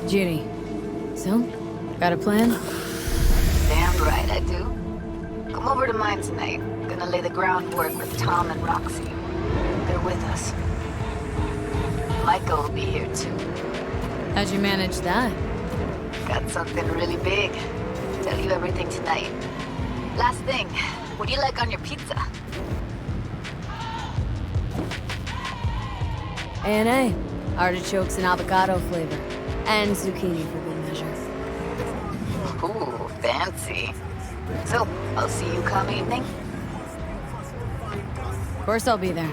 Judy. So, got a plan? Damn right I do. Come over to mine tonight. Gonna lay the groundwork with Tom and Roxy. They're with us. Michael will be here too. How'd you manage that? Got something really big. Tell you everything tonight. Last thing, what do you like on your pizza? A&A. Artichokes and avocado flavor. And zucchini for good measure. Ooh, fancy. So, I'll see you come evening? Of course I'll be there.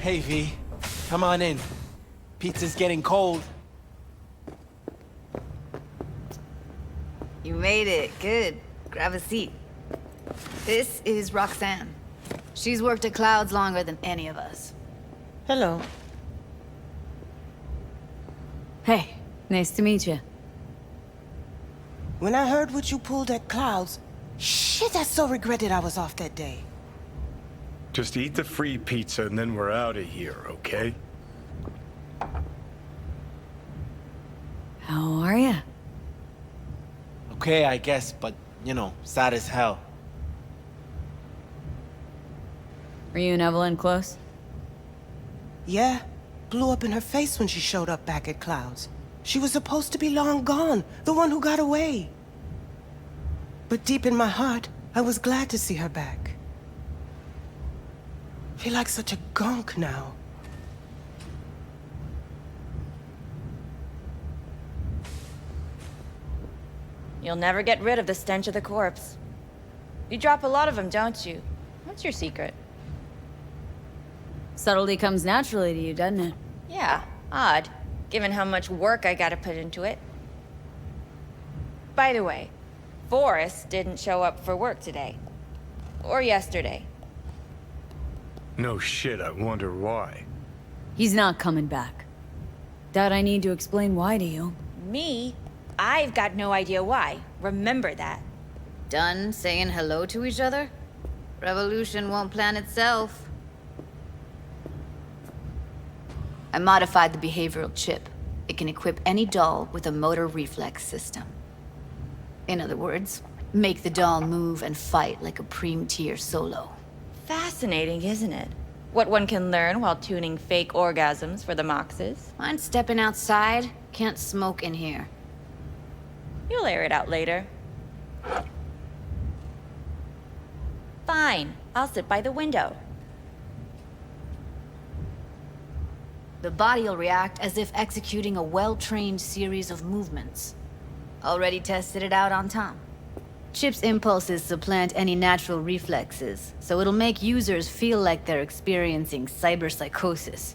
Hey, V. Come on in. Pizza's getting cold. You made it. Good. Grab a seat. This is Roxanne. She's worked at Clouds longer than any of us. Hello. Hey, nice to meet you. When I heard what you pulled at Clouds, shit, I so regretted I was off that day. Just eat the free pizza and then we're out of here, okay? How are ya? Okay, I guess, but, you know, sad as hell. Were you and Evelyn close? Yeah, blew up in her face when she showed up back at Clouds. She was supposed to be long gone, the one who got away. But deep in my heart, I was glad to see her back. Feel like such a gunk now. You'll never get rid of the stench of the corpse. You drop a lot of them, don't you? What's your secret? Subtlety comes naturally to you, doesn't it? Yeah, odd, given how much work I gotta put into it. By the way, Forrest didn't show up for work today. Or yesterday. No shit, I wonder why. He's not coming back. Doubt I need to explain why to you. Me? I've got no idea why. Remember that. Done saying hello to each other? Revolution won't plan itself. I modified the behavioral chip. It can equip any doll with a motor reflex system. In other words, make the doll move and fight like a Preem-tier solo. Fascinating, isn't it? What one can learn while tuning fake orgasms for the Moxes. Mind stepping outside? Can't smoke in here. You'll air it out later. Fine, I'll sit by the window. The body will react as if executing a well-trained series of movements. Already tested it out on Tom. Chip's impulses supplant any natural reflexes, so it'll make users feel like they're experiencing cyberpsychosis.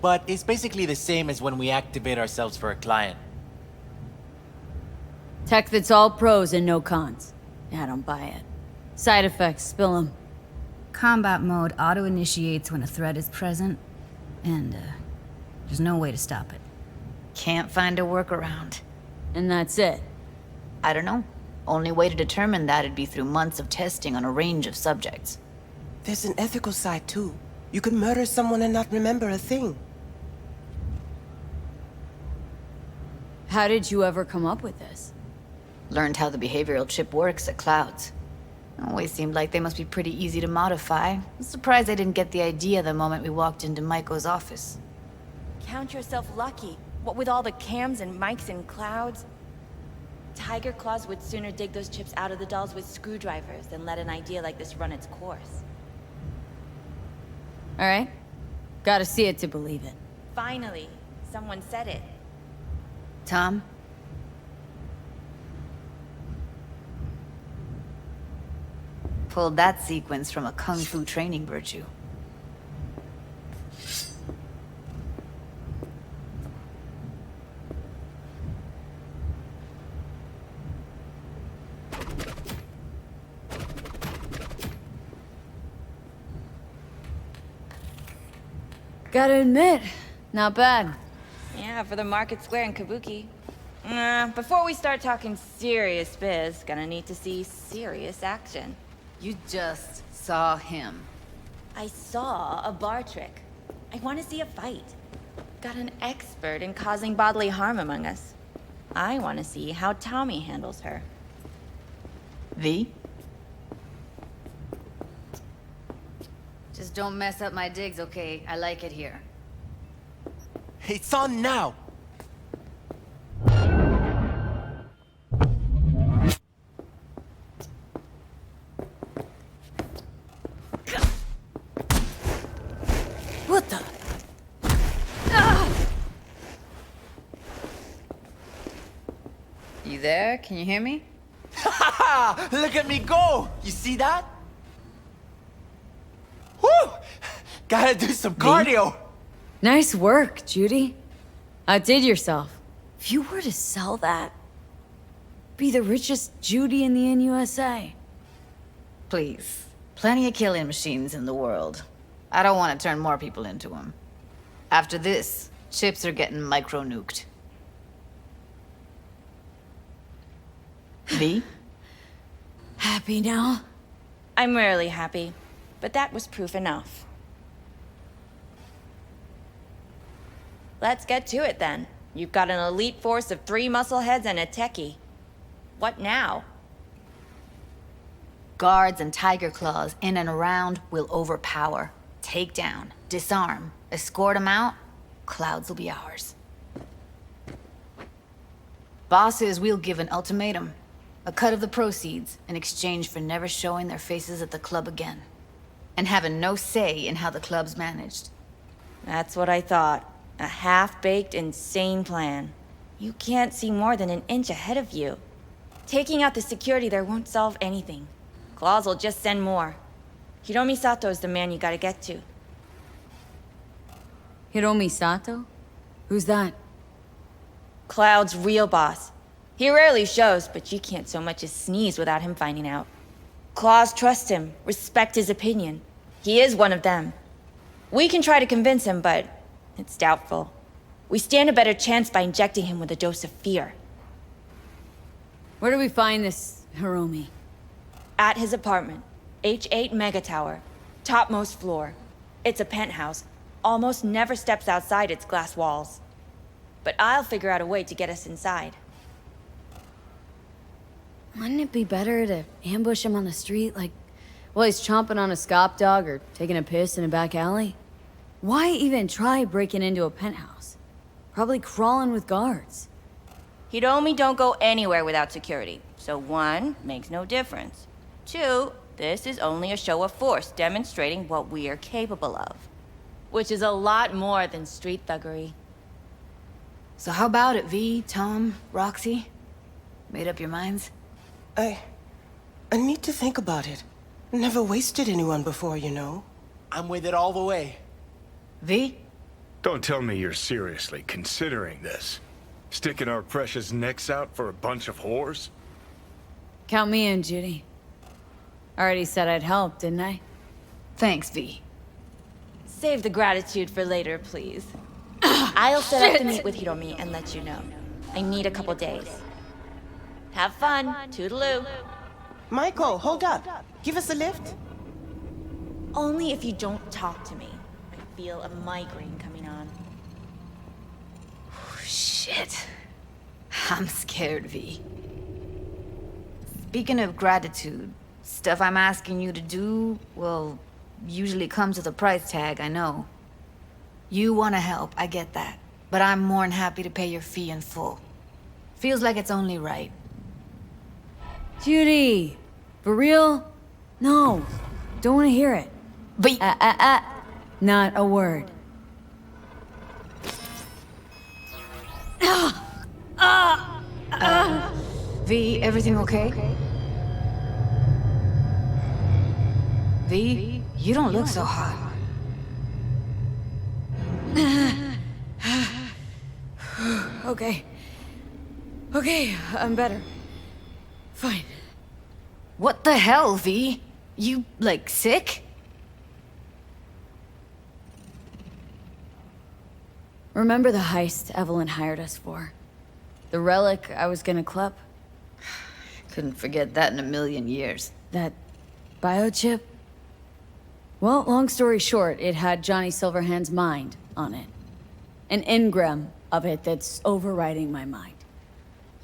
But it's basically the same as when we activate ourselves for a client. Tech that's all pros and no cons. I don't buy it. Side effects, spill them. Combat mode auto-initiates when a threat is present, and there's no way to stop it. Can't find a workaround. And that's it. I don't know. Only way to determine that'd be through months of testing on a range of subjects. There's an ethical side, too. You could murder someone and not remember a thing. How did you ever come up with this? Learned how the behavioral chip works at Clouds. Always seemed like they must be pretty easy to modify. I'm surprised I didn't get the idea the moment we walked into Maiko's office. Count yourself lucky. What with all the cams and mics and clouds? Tiger Claws would sooner dig those chips out of the dolls with screwdrivers than let an idea like this run its course. All right. Gotta see it to believe it. Finally, someone said it. Tom? Pulled that sequence from a kung fu training virtue. Gotta admit, not bad. Yeah, for the Market Square in Kabuki. Before we start talking serious biz, gonna need to see serious action. You just saw him. I saw a bar trick. I want to see a fight. Got an expert in causing bodily harm among us. I want to see how Tommy handles her. V? Just don't mess up my digs, okay? I like it here. It's on now! What the? You there? Can you hear me? Ha! Look at me go! You see that? Woo! Gotta do some cardio! Nice work, Judy. Outdid yourself. If you were to sell that, be the richest Judy in the NUSA. Please. Plenty of killing machines in the world. I don't want to turn more people into them. After this, chips are getting micro-nuked. V? Happy now? I'm rarely happy, but that was proof enough. Let's get to it then. You've got an elite force of 3 muscleheads and a techie. What now? Guards and tiger claws in and around will overpower, take down, disarm, escort them out. Clouds will be ours. Bosses, we'll give an ultimatum. A cut of the proceeds in exchange for never showing their faces at the club again. And having no say in how the club's managed. That's what I thought. A half-baked, insane plan. You can't see more than an inch ahead of you. Taking out the security there won't solve anything. Claws will just send more. Hiromi Sato is the man you gotta get to. Hiromi Sato? Who's that? Cloud's real boss. He rarely shows, but you can't so much as sneeze without him finding out. Claws trust him, respect his opinion. He is one of them. We can try to convince him, but it's doubtful. We stand a better chance by injecting him with a dose of fear. Where do we find this Hiromi? At his apartment, H8 Mega Tower, topmost floor. It's a penthouse. Almost never steps outside its glass walls. But I'll figure out a way to get us inside. Wouldn't it be better to ambush him on the street, like, while he's chomping on a scop dog or taking a piss in a back alley? Why even try breaking into a penthouse? Probably crawling with guards. Hiromi don't go anywhere without security. So 1, makes no difference. 2, this is only a show of force demonstrating what we are capable of. Which is a lot more than street thuggery. So how about it, V, Tom, Roxy? Made up your minds? I need to think about it. Never wasted anyone before, you know. I'm with it all the way. V? Don't tell me you're seriously considering this. Sticking our precious necks out for a bunch of whores? Count me in, Judy. Already said I'd help, didn't I? Thanks, V. Save the gratitude for later, please. I'll set up to meet with Hiromi and let you know. I need a couple days. Have fun. Toodaloo. Michael, hold up. Give us a lift. Only if you don't talk to me. I feel a migraine coming on. Shit. I'm scared, V. Speaking of gratitude, stuff I'm asking you to do, well, usually comes with a price tag, I know. You want to help, I get that. But I'm more than happy to pay your fee in full. Feels like it's only right. Judy! For real? No. Don't want to hear it. But Not a word. V, everything okay? V, you don't look so hot. Okay. Okay, I'm better. Fine. What the hell, V? You, like, sick? Remember the heist Evelyn hired us for? The relic I was gonna clip? Couldn't forget that in a million years. That biochip? Well, long story short, it had Johnny Silverhand's mind on it. An engram of it that's overriding my mind.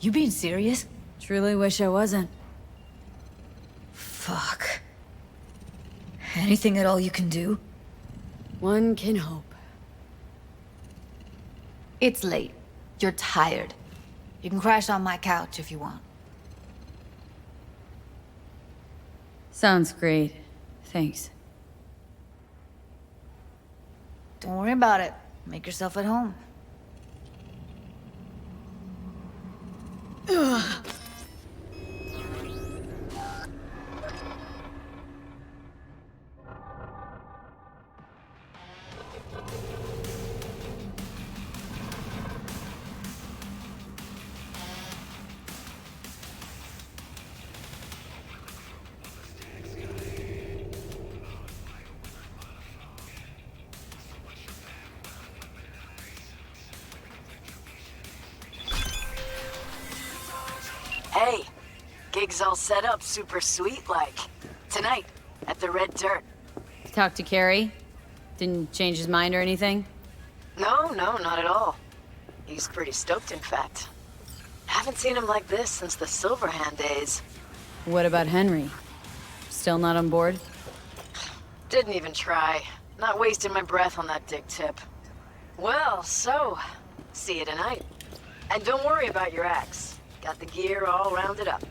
You being serious? Truly wish I wasn't. Fuck. Anything at all you can do? One can hope. It's late. You're tired. You can crash on my couch if you want. Sounds great. Thanks. Don't worry about it. Make yourself at home. Hey, gig's all set up super sweet like. Tonight, at the Red Dirt. Talk to Carrie? Didn't change his mind or anything? No, not at all. He's pretty stoked, in fact. Haven't seen him like this since the Silverhand days. What about Henry? Still not on board? Didn't even try. Not wasting my breath on that dick tip. Well, so, see you tonight. And don't worry about your axe. Got the gear all rounded up.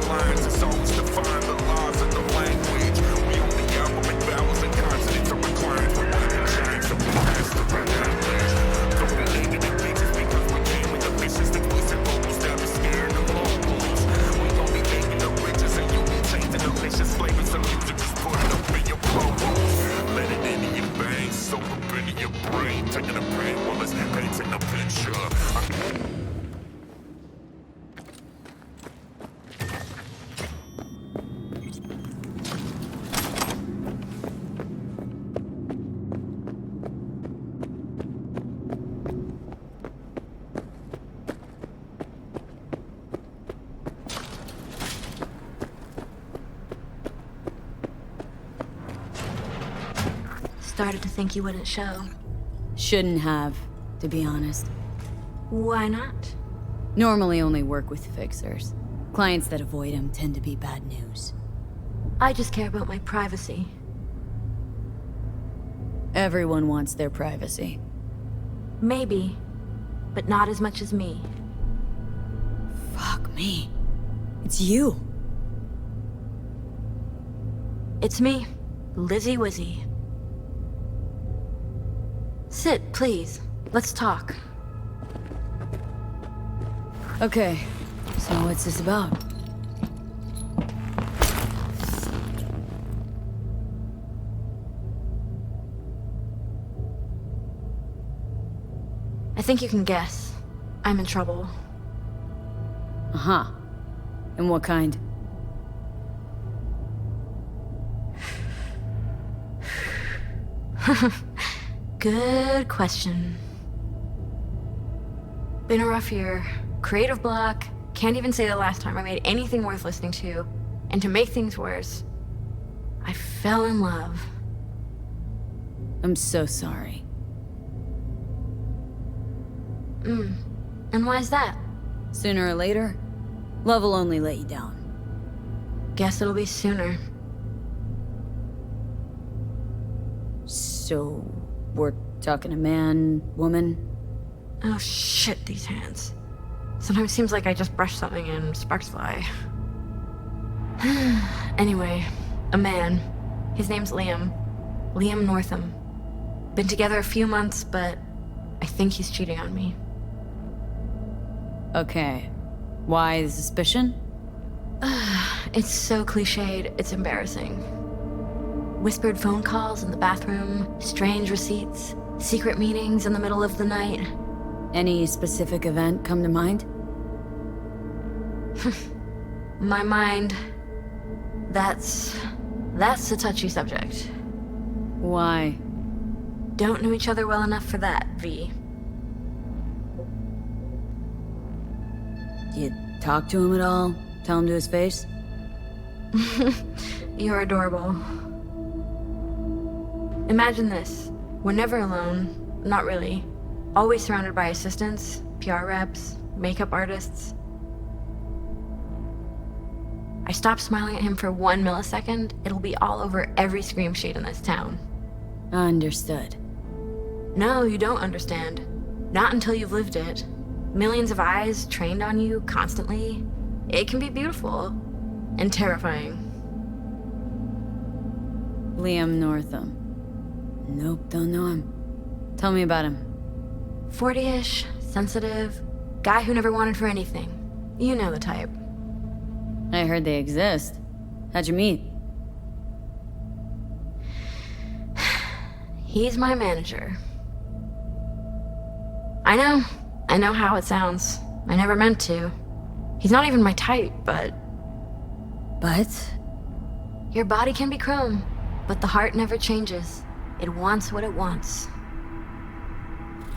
lines. It's always define the laws of the language. We only implement vowels and consonants on the client. We're working giants, so we master our language. Don't be negative bitches because we came with the missions that we said vocals down the scared of locals. We gon' be making the riches and you be tainting delicious flavors of music. Just put it up in your promos. Let it into your veins, soak up into your brain. Taking a pain while it's painting a picture. Started to think you wouldn't show. Shouldn't have, to be honest. Why not? Normally only work with fixers. Clients that avoid him tend to be bad news. I just care about my privacy. Everyone wants their privacy. Maybe, but not as much as me. Fuck me. It's you. It's me, Lizzie Wizzy. Sit, please. Let's talk. Okay, so what's this about? I think you can guess. I'm in trouble. Uh-huh. And what kind? Good question. Been a rough year. Creative block. Can't even say the last time I made anything worth listening to. And to make things worse, I fell in love. I'm so sorry. And why is that? Sooner or later, love will only let you down. Guess it'll be sooner. So, we're talking a man, woman? Oh shit, these hands. Sometimes it seems like I just brush something and sparks fly. Anyway, a man. His name's Liam. Liam Northam. Been together a few months, but I think he's cheating on me. Okay. Why the suspicion? It's so cliched, it's embarrassing. Whispered phone calls in the bathroom, strange receipts, secret meetings in the middle of the night. Any specific event come to mind? My mind... That's a touchy subject. Why? Don't know each other well enough for that, V. You talk to him at all? Tell him to his face? You're adorable. Imagine this. We're never alone. Not really. Always surrounded by assistants, PR reps, makeup artists. I stop smiling at him for 1 millisecond, it'll be all over every scream sheet in this town. Understood. No, you don't understand. Not until you've lived it. Millions of eyes trained on you constantly. It can be beautiful and terrifying. Liam Northam. Nope, don't know him. Tell me about him. 40-ish, sensitive, guy who never wanted for anything. You know the type. I heard they exist. How'd you meet? He's my manager. I know how it sounds. I never meant to. He's not even my type, but... But? Your body can be chrome, but the heart never changes. It wants what it wants.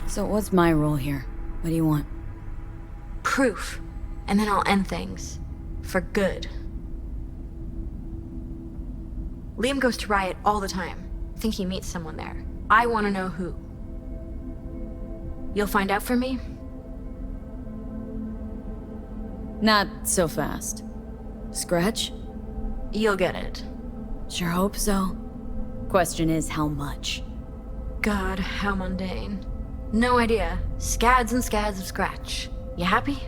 So what's my role here? What do you want? Proof. And then I'll end things. For good. Liam goes to Riot all the time. Think he meets someone there. I want to know who. You'll find out for me? Not so fast. Scratch? You'll get it. Sure hope so. Question is, how much? God, how mundane. No idea. Scads and scads of scratch. You happy?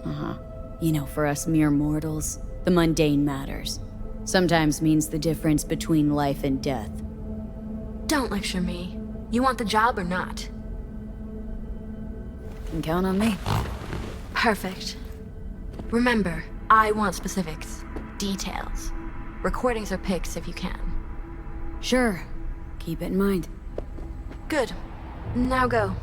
Uh-huh. You know, for us mere mortals, The mundane matters. Sometimes means the difference between life and death. Don't lecture me. You want the job or not? Can count on me. Perfect. Remember, I want specifics. Details. Recordings or pics if you can. Sure. Keep it in mind. Good. Now go.